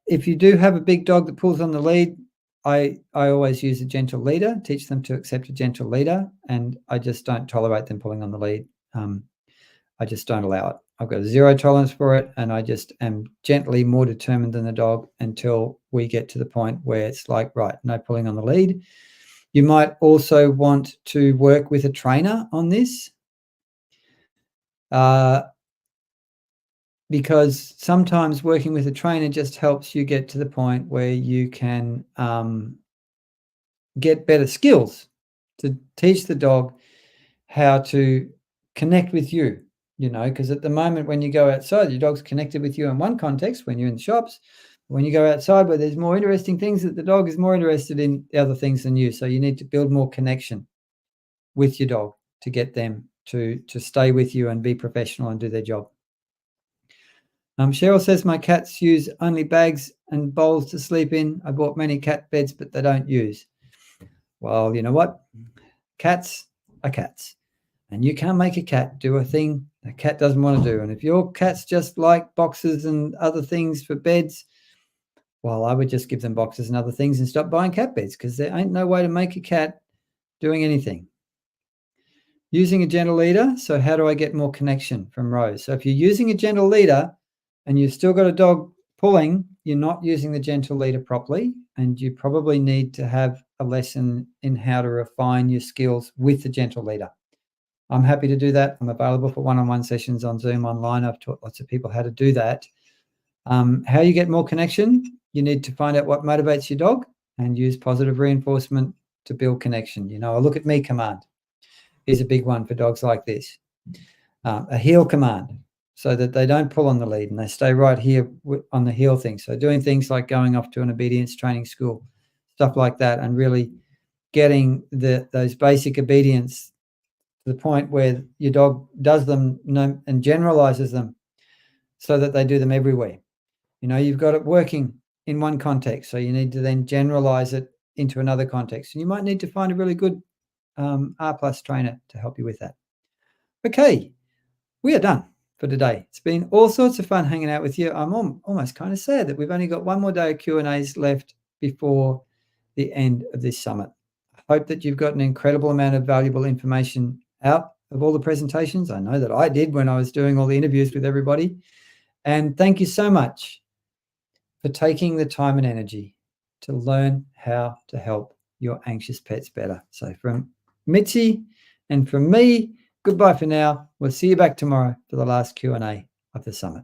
If you do have a big dog that pulls on the lead, I always use a gentle leader, teach them to accept a gentle leader, and I just don't tolerate them pulling on the lead. I just don't allow it. I've got a zero tolerance for it, and I just am gently more determined than the dog until we get to the point where it's like, right, no pulling on the lead. You might also want to work with a trainer on this, because sometimes working with a trainer just helps you get to the point where you can get better skills to teach the dog how to connect with you. You know, because at the moment when you go outside, your dog's connected with you in one context when you're in the shops. When you go outside where there's more interesting things, that the dog is more interested in the other things than you. So you need to build more connection with your dog to get them to stay with you and be professional and do their job. Cheryl says, my cats use only bags and bowls to sleep in. I bought many cat beds, but they don't use. Well, you know what? Cats are cats. And you can't make a cat do a thing a cat doesn't want to do. And if your cats just like boxes and other things for beds, well, I would just give them boxes and other things and stop buying cat beds, because there ain't no way to make a cat doing anything. Using a gentle leader. So how do I get more connection, from Rose? So if you're using a gentle leader and you've still got a dog pulling, you're not using the gentle leader properly, and you probably need to have a lesson in how to refine your skills with the gentle leader. I'm happy to do that. I'm available for one-on-one sessions on Zoom online. I've taught lots of people how to do that. How you get more connection, you need to find out what motivates your dog and use positive reinforcement to build connection. You know, a look at me command is a big one for dogs like this. A heel command, so that they don't pull on the lead and they stay right here on the heel thing. So doing things like going off to an obedience training school, stuff like that, and really getting those basic obedience to the point where your dog does them and generalizes them so that they do them everywhere. You know, you've got it working in one context, so you need to then generalize it into another context. And you might need to find a really good R+ trainer to help you with that. Okay, we are done for today. It's been all sorts of fun hanging out with you. I'm almost kind of sad that we've only got one more day of Q&As left before the end of this summit. I hope that you've got an incredible amount of valuable information out of all the presentations. I know that I did when I was doing all the interviews with everybody. And thank you so much for taking the time and energy to learn how to help your anxious pets better. So from Mitzi and from me, goodbye for now. We'll see you back tomorrow for the last Q&A of the summit.